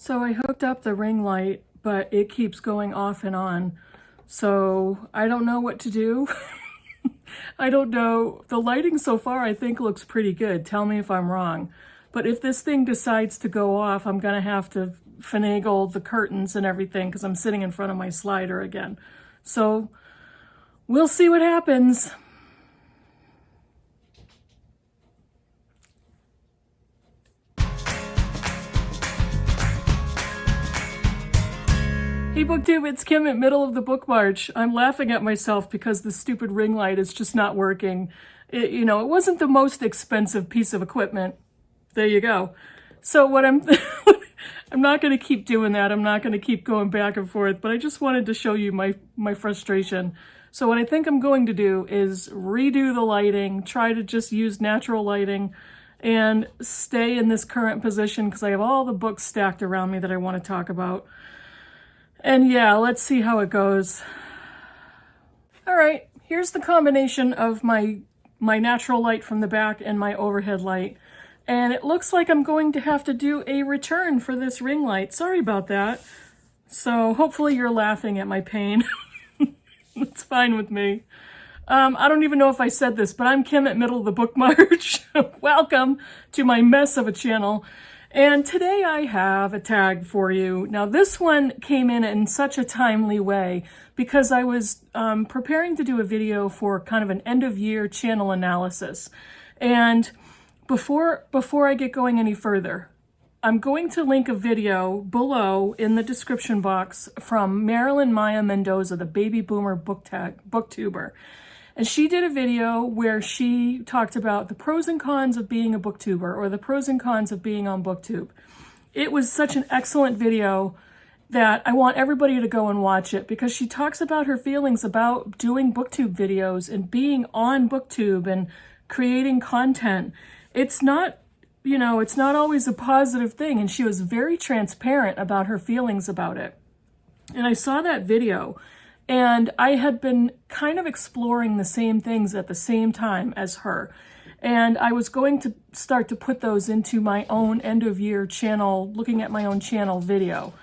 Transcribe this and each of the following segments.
So I hooked up the ring light, but it keeps going off and on. So I don't know what to do. I don't know. The lighting so far I think looks pretty good. Tell me if I'm wrong. But if this thing decides to go off, I'm going to have to finagle the curtains and everything because I'm sitting in front of my slider again. So we'll see what happens. Hey Booktube, it's Kim at Middle of the Book March. I'm laughing at myself because the stupid ring light is just not working. It wasn't the most expensive piece of equipment. There you go. So what I'm not going to keep doing that. I'm not going to keep going back and forth, but I just wanted to show you my frustration. So what I think I'm going to do is redo the lighting, try to just use natural lighting, and stay in this current position because I have all the books stacked around me that I want to talk about. And yeah, let's see how it goes. All right, here's the combination of my natural light from the back and my overhead light. And it looks like I'm going to have to do a return for this ring light. Sorry about that. So hopefully you're laughing at my pain. It's fine with me. I don't even know if I said this, but I'm Kim at Middle of the Book March. Welcome to my mess of a channel. And today I have a tag for you. Now this one came in such a timely way because I was preparing to do a video for kind of an end of year channel analysis. And before I get going any further, I'm going to link a video below in the description box from Marilyn Maya Mendoza, the Baby Boomer Booktuber. And she did a video where she talked about the pros and cons of being a booktuber, or the pros and cons of being on Booktube. It was such an excellent video that I want everybody to go and watch it because she talks about her feelings about doing Booktube videos and being on Booktube and creating content. It's not, it's not always a positive thing. And she was very transparent about her feelings about it. And I saw that video. And I had been kind of exploring the same things at the same time as her. And I was going to start to put those into my own end of year channel, looking at my own channel video.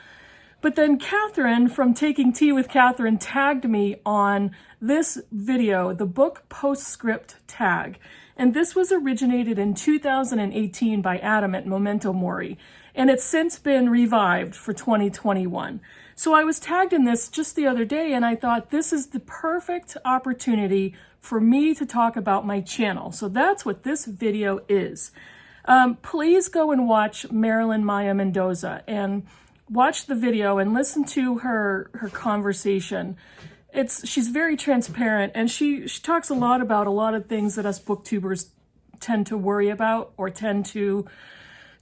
But then Catherine from Taking Tea with Catherine tagged me on this video, the Book Postscript Tag. And this was originated in 2018 by Adam at Memento Mori. And it's since been revived for 2021. So I was tagged in this just the other day and I thought this is the perfect opportunity for me to talk about my channel. So that's what this video is. Please go and watch Marilyn Maya Mendoza and watch the video and listen to her conversation. She's very transparent and she talks a lot about a lot of things that us booktubers tend to worry about or tend to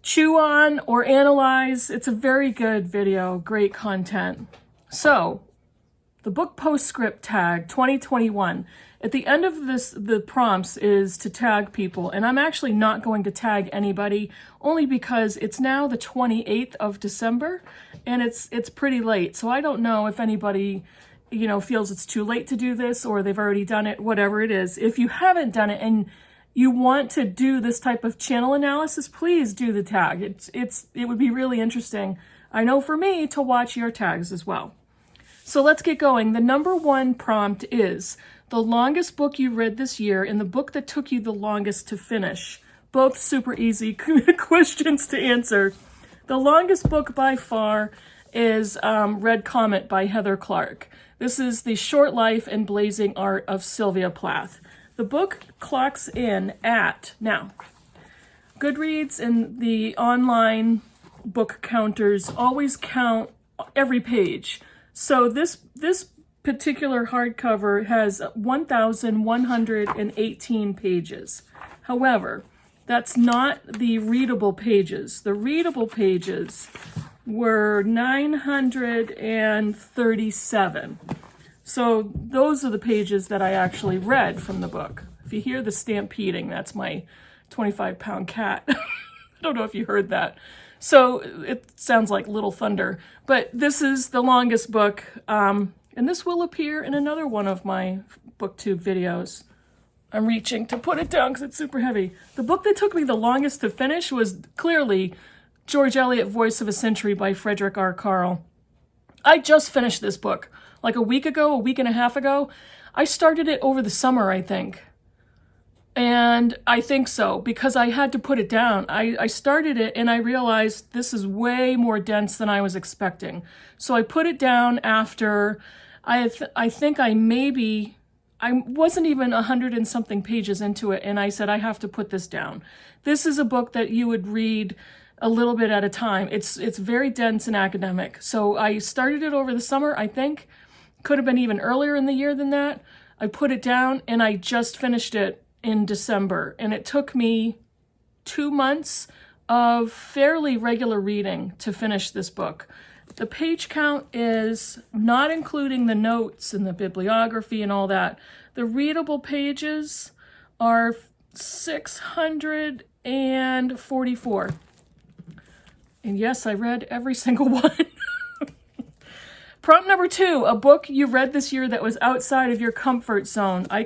chew on or analyze. It's a very good video, great content. So, the Book Postscript Tag 2021. At the end of this, the prompts is to tag people, and I'm actually not going to tag anybody, only because it's now the 28th of December, and it's pretty late. So I don't know if anybody, feels it's too late to do this, or they've already done it, whatever it is. If you haven't done it, and you want to do this type of channel analysis, please do the tag. It would be really interesting, I know for me, to watch your tags as well. So let's get going. The number one prompt is the longest book you read this year and the book that took you the longest to finish. Both super easy questions to answer. The longest book by far is Red Comet by Heather Clark. This is The Short Life and Blazing Art of Sylvia Plath. The book clocks in at, now, Goodreads and the online book counters always count every page. So this particular hardcover has 1,118 pages. However, that's not the readable pages. The readable pages were 937. So those are the pages that I actually read from the book. If you hear the stampeding, that's my 25-pound cat. I don't know if you heard that. So it sounds like Little Thunder. But this is the longest book, and this will appear in another one of my Booktube videos. I'm reaching to put it down because it's super heavy. The book that took me the longest to finish was clearly George Eliot, Voice of a Century by Frederick R. Carl. I just finished this book like a week and a half ago. I started it over the summer, I think. And I think so, because I had to put it down. I started it and I realized this is way more dense than I was expecting. So I put it down after, I think I wasn't even 100 and something pages into it, and I said, I have to put this down. This is a book that you would read a little bit at a time. It's very dense and academic. So I started it over the summer, I think. Could have been even earlier in the year than that. I put it down and I just finished it in December. And it took me 2 months of fairly regular reading to finish this book. The page count is, not including the notes and the bibliography and all that, the readable pages are 644. And yes, I read every single one. Prompt number 2, a book you read this year that was outside of your comfort zone. I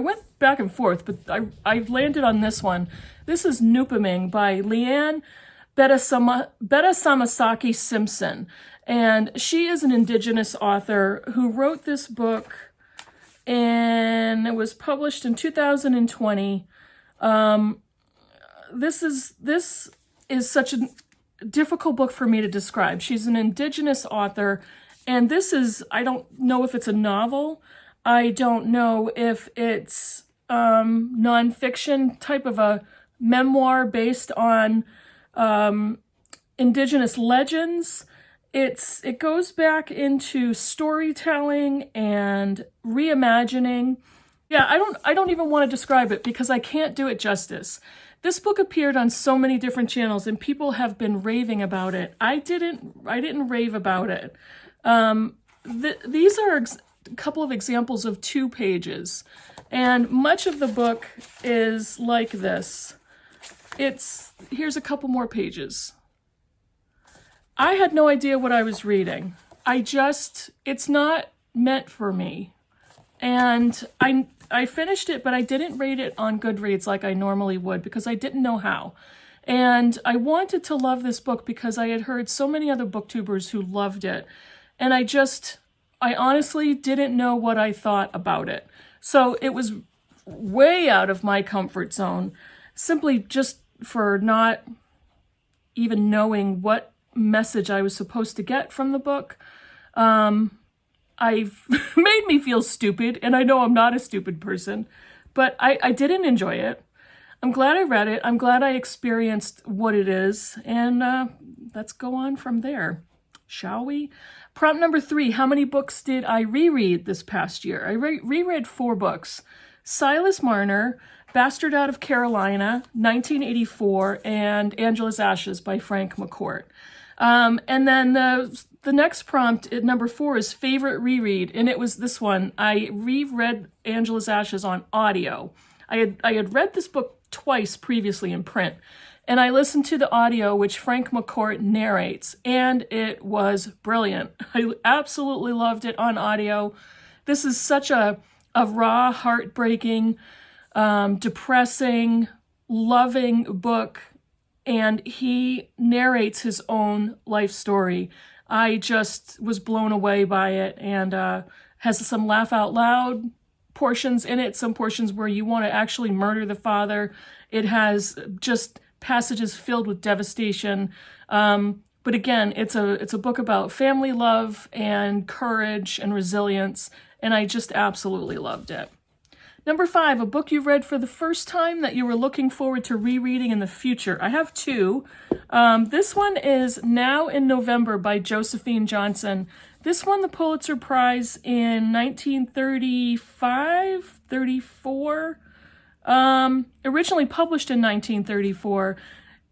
went back and forth, but I landed on this one. This is Nupaming by Leanne Betasamasaki Simpson. And she is an Indigenous author who wrote this book, and it was published in 2020. This is such a difficult book for me to describe. She's an Indigenous author, and this is, I don't know if it's a novel. I don't know if it's nonfiction type of a memoir based on Indigenous legends. It goes back into storytelling and reimagining. Yeah, I don't even want to describe it because I can't do it justice. This book appeared on so many different channels and people have been raving about it. I didn't rave about it. These are a couple of examples of 2 pages, and much of the book is like this. Here's a couple more pages. I had no idea what I was reading. It's not meant for me. And I finished it, but I didn't rate it on Goodreads like I normally would because I didn't know how. And I wanted to love this book because I had heard so many other booktubers who loved it. And I honestly didn't know what I thought about it. So it was way out of my comfort zone, simply just for not even knowing what message I was supposed to get from the book. I've made me feel stupid, and I know I'm not a stupid person, but I didn't enjoy it. I'm glad I read it. I'm glad I experienced what it is, and let's go on from there, shall we? Prompt number 3, how many books did I reread this past year? I reread 4 books. Silas Marner, Bastard Out of Carolina, 1984, and Angela's Ashes by Frank McCourt. And then the next prompt at number 4 is favorite reread, and it was this one. I reread Angela's Ashes on audio. I had read this book twice previously in print, and I listened to the audio, which Frank McCourt narrates, and it was brilliant. I absolutely loved it on audio. This is such a raw, heartbreaking, depressing, loving book, and he narrates his own life story. I just was blown away by it, and has some laugh out loud portions in it, some portions where you want to actually murder the father. It has just passages filled with devastation. But again, it's a book about family love and courage and resilience, and I just absolutely loved it. Number 5, a book you read for the first time that you were looking forward to rereading in the future. I have 2. This one is Now in November by Josephine Johnson. This won the Pulitzer Prize in 1935, 34. Originally published in 1934.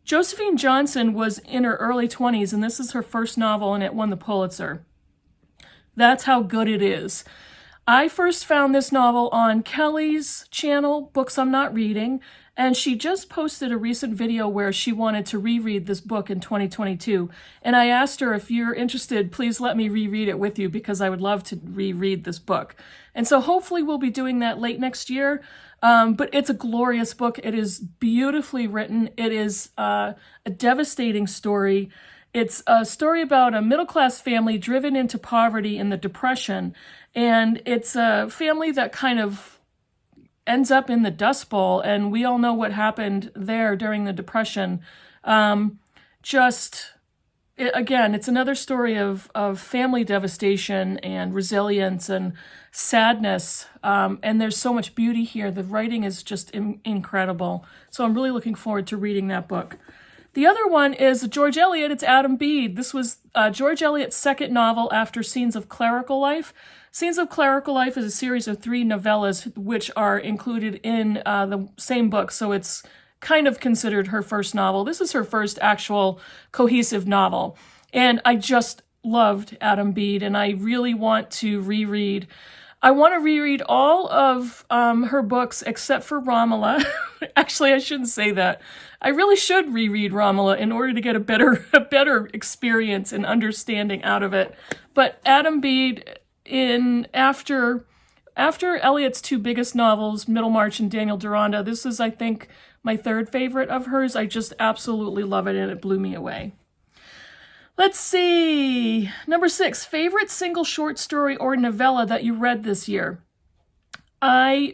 Josephine Johnson was in her early 20s, and this is her first novel, and it won the Pulitzer. That's how good it is. I first found this novel on Kelly's channel, Books I'm Not Reading, and she just posted a recent video where she wanted to reread this book in 2022. And I asked her, if you're interested, please let me reread it with you because I would love to reread this book. And so hopefully we'll be doing that late next year. But it's a glorious book. It is beautifully written. It is a devastating story. It's a story about a middle-class family driven into poverty in the Depression. And it's a family that kind of ends up in the Dust Bowl. And we all know what happened there during the Depression. Again, it's another story of family devastation and resilience and sadness. And there's so much beauty here. The writing is just incredible. So I'm really looking forward to reading that book. The other one is George Eliot. It's Adam Bede. This was George Eliot's second novel after Scenes of Clerical Life. Scenes of Clerical Life is a series of 3 novellas which are included in the same book. So it's kind of considered her first novel. This is her first actual cohesive novel. And I just loved Adam Bede, and I really want to reread. I want to reread all of her books except for Romola. Actually, I shouldn't say that. I really should reread Romola in order to get a better experience and understanding out of it. But Adam Bede, after Eliot's 2 biggest novels, Middlemarch and Daniel Deronda, this is, I think, my 3rd favorite of hers. I just absolutely love it, and it blew me away. Let's see. Number 6, favorite single short story or novella that you read this year. I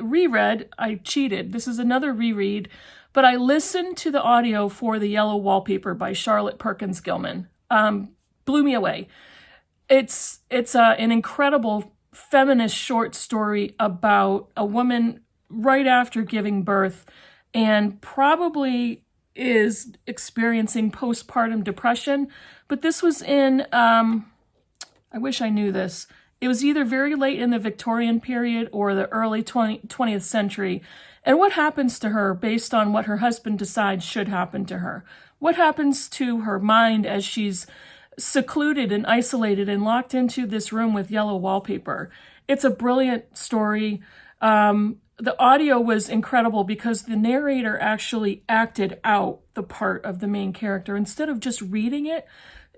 cheated. This is another reread, but I listened to the audio for The Yellow Wallpaper by Charlotte Perkins Gilman. Blew me away. It's an incredible feminist short story about a woman right after giving birth and probably is experiencing postpartum depression. But this was in, I wish I knew this. It was either very late in the Victorian period or the early 20th century. And what happens to her based on what her husband decides should happen to her? What happens to her mind as she's secluded and isolated and locked into this room with yellow wallpaper? It's a brilliant story. The audio was incredible because the narrator actually acted out the part of the main character instead of just reading it.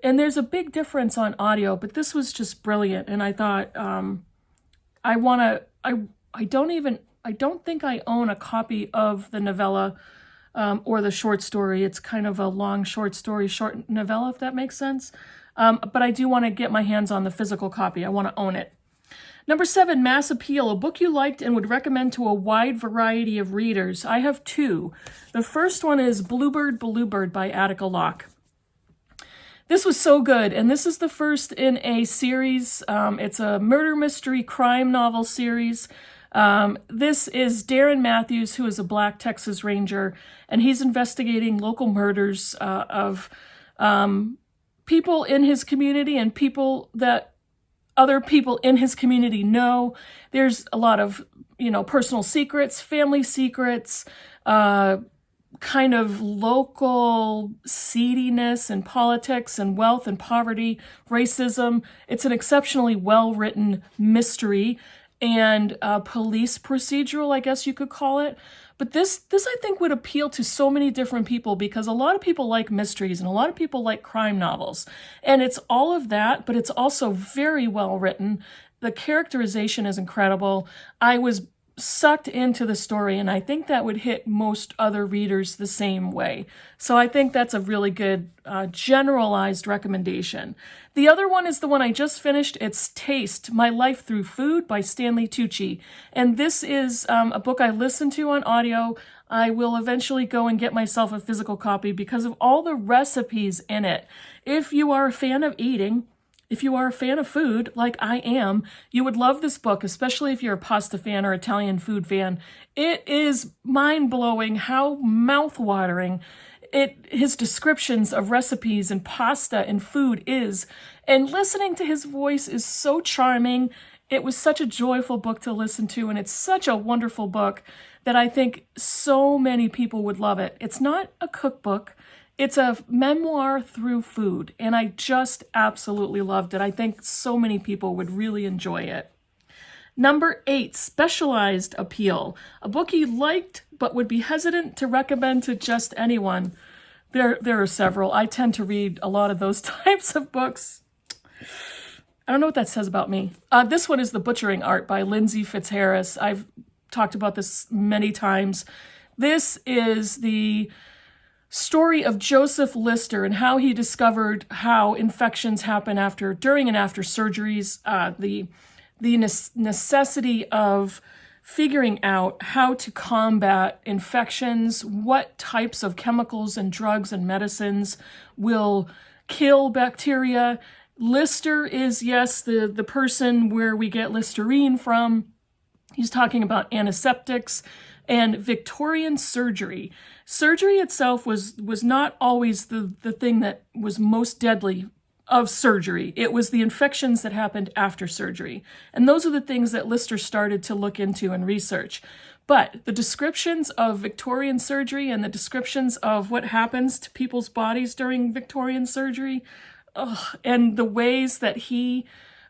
And there's a big difference on audio, but this was just brilliant. And I thought, I don't think I own a copy of the novella or the short story. It's kind of a long short story, short novella, if that makes sense. But I do want to get my hands on the physical copy. I want to own it. Number 7, Mass Appeal, a book you liked and would recommend to a wide variety of readers. I have 2. The first one is Bluebird by Attica Locke. This was so good, and this is the first in a series. It's a murder mystery crime novel series. This is Darren Matthews, who is a Black Texas Ranger, and he's investigating local murders of people in his community and people that other people in his community know. There's a lot of, personal secrets, family secrets, kind of local seediness and politics and wealth and poverty, racism. It's an exceptionally well-written mystery and police procedural, I guess you could call it. But this I think would appeal to so many different people because a lot of people like mysteries and a lot of people like crime novels. And it's all of that, but it's also very well written. The characterization is incredible. I was sucked into the story, and I think that would hit most other readers the same way. So I think that's a really good generalized recommendation. The other one is the one I just finished. It's Taste, My Life Through Food by Stanley Tucci. And this is a book I listened to on audio. I will eventually go and get myself a physical copy because of all the recipes in it. If you are a fan of eating, if you are a fan of food, like I am, you would love this book, especially if you're a pasta fan or Italian food fan. It is mind-blowing how mouth-watering his descriptions of recipes and pasta and food is. And listening to his voice is so charming. It was such a joyful book to listen to, and it's such a wonderful book that I think so many people would love it. It's not a cookbook. It's a memoir through food, and I just absolutely loved it. I think so many people would really enjoy it. Number 8, Specialized Appeal, a book you liked but would be hesitant to recommend to just anyone. There are several. I tend to read a lot of those types of books. I don't know what that says about me. This one is The Butchering Art by Lindsay Fitzharris. I've talked about this many times. This is the story of Joseph Lister and how he discovered how infections happen during and after surgeries, the necessity of figuring out how to combat infections, what types of chemicals and drugs and medicines will kill bacteria. Lister is, yes, the person where we get Listerine from. He's talking about antiseptics and Victorian surgery. Surgery itself was not always the thing that was most deadly of surgery. It was the infections that happened after surgery. And those are the things that Lister started to look into and research. But the descriptions of Victorian surgery and the descriptions of what happens to people's bodies during Victorian surgery, and the ways that he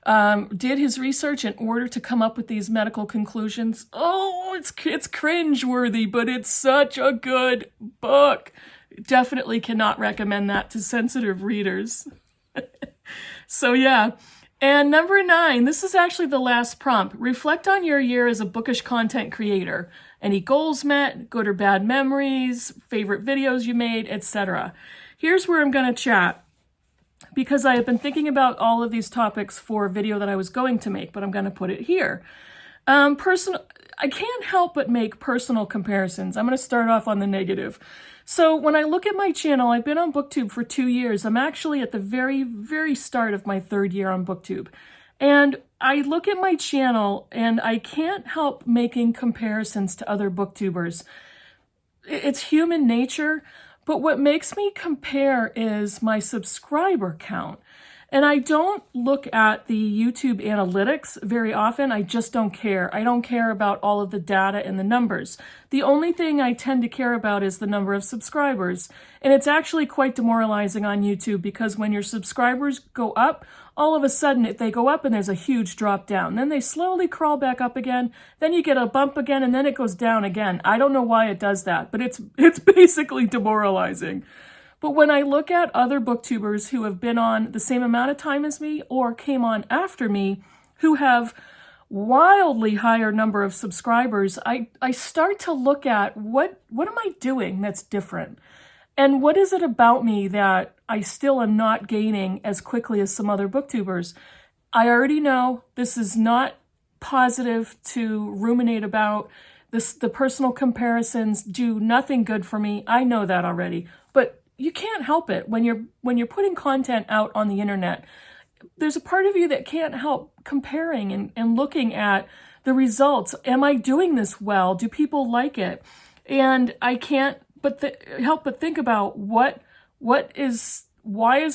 did his research in order to come up with these medical conclusions, it's cringeworthy, but it's such a good book. Definitely cannot recommend that to sensitive readers. So yeah. And number 9, this is actually the last prompt. Reflect on your year as a bookish content creator. Any goals met, good or bad memories, favorite videos you made, etc. Here's where I'm going to chat, because I have been thinking about all of these topics for a video that I was going to make, but I'm going to put it here. I can't help but make personal comparisons. I'm going to start off on the negative. So when I look at my channel, I've been on Booktube for 2 years. I'm actually at the very, very start of my 3rd year on Booktube. And I look at my channel and I can't help making comparisons to other booktubers. It's human nature, but what makes me compare is my subscriber count. And I don't look at the YouTube analytics very often. I just don't care. I don't care about all of the data and the numbers. The only thing I tend to care about is the number of subscribers. And it's actually quite demoralizing on YouTube, because when your subscribers go up, all of a sudden they go up and there's a huge drop down. Then they slowly crawl back up again. Then you get a bump again, and then it goes down again. I don't know why it does that, but it's basically demoralizing. But when I look at other booktubers who have been on the same amount of time as me or came on after me, who have wildly higher number of subscribers, I start to look at what am I doing that's different? And what is it about me that I still am not gaining as quickly as some other booktubers? I already know this is not positive to ruminate about. The personal comparisons do nothing good for me. I know that already. But you can't help it when you're putting content out on the internet. There's a part of you that can't help comparing and looking at the results. Am I doing this well? Do people like it? And I can't help but think about why is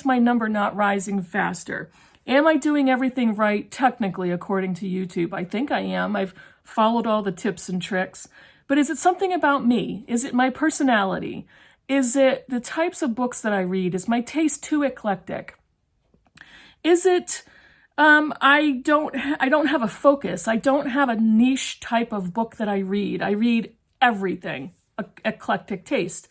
my number not rising faster? Am I doing everything right technically according to YouTube? I think I am. I've followed all the tips and tricks. But is it something about me? Is it my personality? Is it the types of books that I read? Is my taste too eclectic? Is it I don't have a focus. I don't have a niche type of book that I read. I read everything, eclectic taste.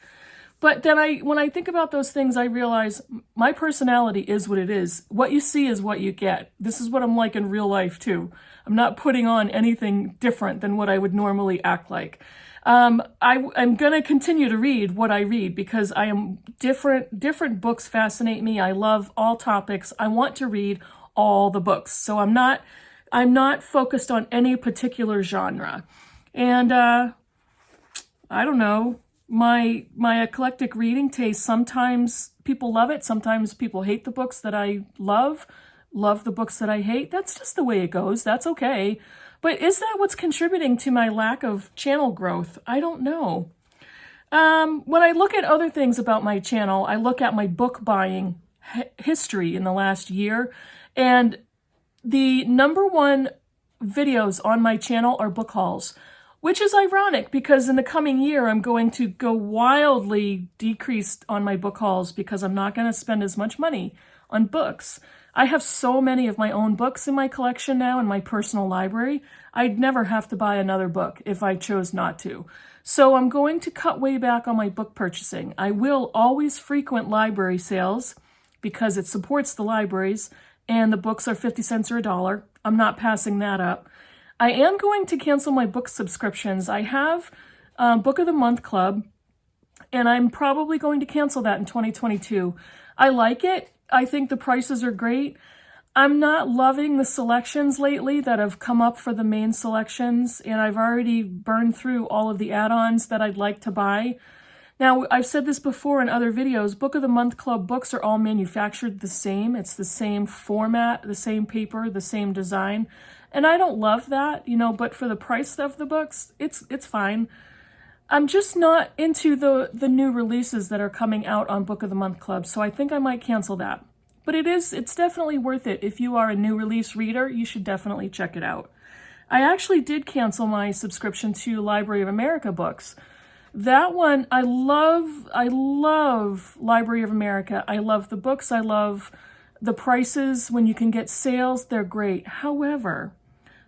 But then when I think about those things, I realize my personality is what it is. What you see is what you get. This is what I'm like in real life too. I'm not putting on anything different than what I would normally act like. I'm going to continue to read what I read, because I am different books fascinate me. I love all topics. I want to read all the books. So I'm not focused on any particular genre. And I don't know, my eclectic reading taste, sometimes people love it, sometimes people hate the books that I love the books that I hate. That's just the way it goes. That's okay. But is that what's contributing to my lack of channel growth? I don't know. When I look at other things about my channel, I look at my book buying history in the last year, and the #1 videos on my channel are book hauls, which is ironic because in the coming year, I'm going to go wildly decreased on my book hauls because I'm not going to spend as much money on books. I have so many of my own books in my collection now in my personal library. I'd never have to buy another book if I chose not to. So I'm going to cut way back on my book purchasing. I will always frequent library sales because it supports the libraries, and the books are 50 cents or $1. I'm not passing that up. I am going to cancel my book subscriptions. I have Book of the Month Club, and I'm probably going to cancel that in 2022. I like it. I think the prices are great. I'm not loving the selections lately that have come up for the main selections, and I've already burned through all of the add-ons that I'd like to buy. Now, I've said this before in other videos, Book of the Month Club books are all manufactured the same. It's the same format, the same paper, the same design. And I don't love that, you know, but for the price of the books, it's fine. I'm just not into the new releases that are coming out on Book of the Month Club, so I think I might cancel that. But it's definitely worth it. If you are a new release reader, you should definitely check it out. I actually did cancel my subscription to Library of America books. That one, I love Library of America. I love the books. I love the prices. When you can get sales, they're great. However,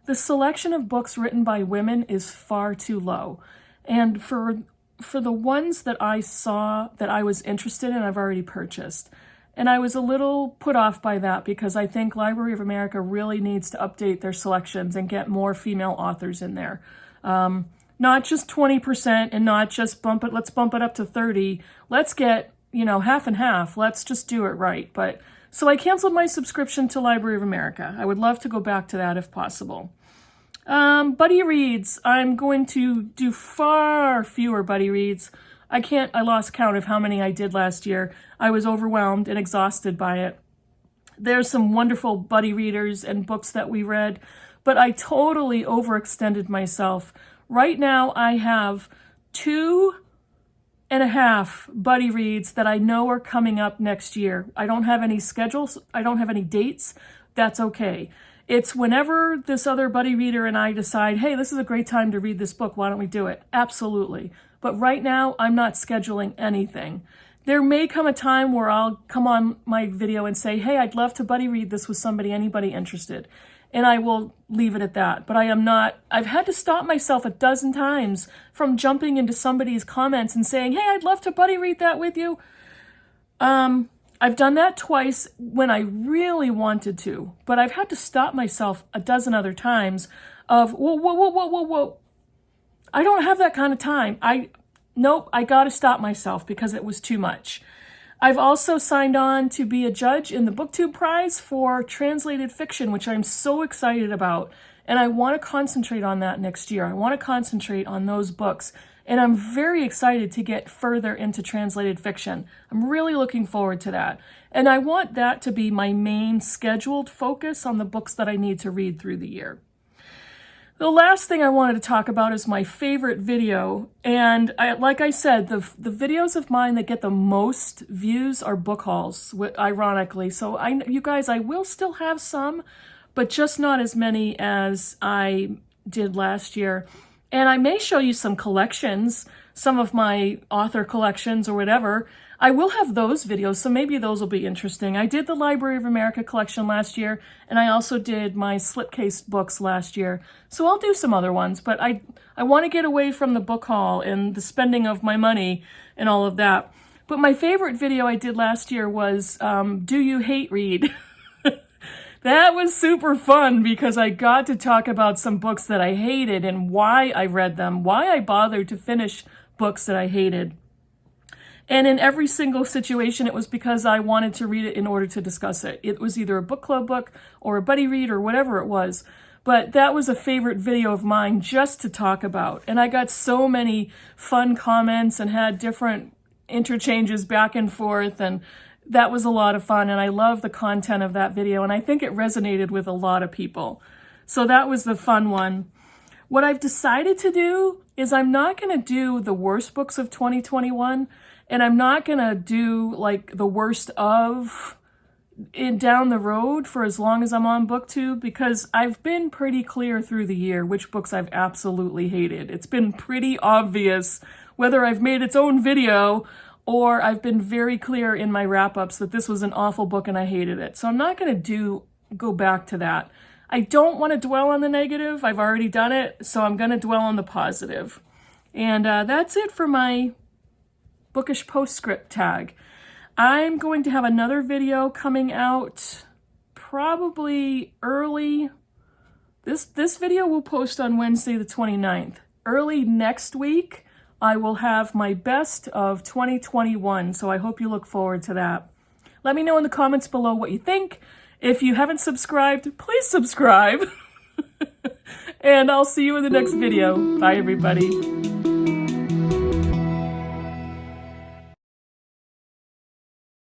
the selection of books written by women is far too low. And for the ones that I saw that I was interested in, I've already purchased. And I was a little put off by that because I think Library of America really needs to update their selections and get more female authors in there. Not just 20% and not just let's bump it up to 30. Let's get, you know, half and half. Let's just do it right. So I canceled my subscription to Library of America. I would love to go back to that if possible. Buddy reads. I'm going to do far fewer buddy reads. I lost count of how many I did last year. I was overwhelmed and exhausted by it. There's some wonderful buddy readers and books that we read, but I totally overextended myself. Right now, I have 2.5 buddy reads that I know are coming up next year. I don't have any schedules. I don't have any dates. That's okay. It's whenever this other buddy reader and I decide, hey, this is a great time to read this book. Why don't we do it? Absolutely. But right now, I'm not scheduling anything. There may come a time where I'll come on my video and say, hey, I'd love to buddy read this with anybody interested. And I will leave it at that. But I've had to stop myself 12 times from jumping into somebody's comments and saying, hey, I'd love to buddy read that with you. I've done that twice when I really wanted to, but I've had to stop myself 12 other times of, whoa. I don't have that kind of time. Nope, I got to stop myself because it was too much. I've also signed on to be a judge in the Booktube Prize for translated fiction, which I'm so excited about. And I want to concentrate on that next year. I want to concentrate on those books. And I'm very excited to get further into translated fiction. I'm really looking forward to that. And I want that to be my main scheduled focus on the books that I need to read through the year. The last thing I wanted to talk about is my favorite video. And like I said, the videos of mine that get the most views are book hauls, ironically. So you guys, I will still have some, but just not as many as I did last year. And I may show you some collections, some of my author collections or whatever. I will have those videos, so maybe those will be interesting. I did the Library of America collection last year, and I also did my slipcase books last year. So I'll do some other ones, but I want to get away from the book haul and the spending of my money and all of that. But my favorite video I did last year was, Do You Hate Read? That was super fun because I got to talk about some books that I hated and why I read them, why I bothered to finish books that I hated. And in every single situation, it was because I wanted to read it in order to discuss it. It was either a book club book or a buddy read or whatever it was. But that was a favorite video of mine just to talk about. And I got so many fun comments and had different interchanges back and forth, and that was a lot of fun, and I love the content of that video, and I think it resonated with a lot of people. So that was the fun one. What I've decided to do is I'm not going to do the worst books of 2021, and I'm not going to do like the worst of it down the road for as long as I'm on Booktube, because I've been pretty clear through the year which books I've absolutely hated. It's been pretty obvious whether I've made its own video or I've been very clear in my wrap-ups that this was an awful book and I hated it. So I'm not going to go back to that. I don't want to dwell on the negative. I've already done it, so I'm going to dwell on the positive. And that's it for my bookish postscript tag. I'm going to have another video coming out probably early This video will post on Wednesday the 29th. Early next week, I will have my best of 2021, so I hope you look forward to that. Let me know in the comments below what you think. If you haven't subscribed, please subscribe. And I'll see you in the next video. Bye, everybody.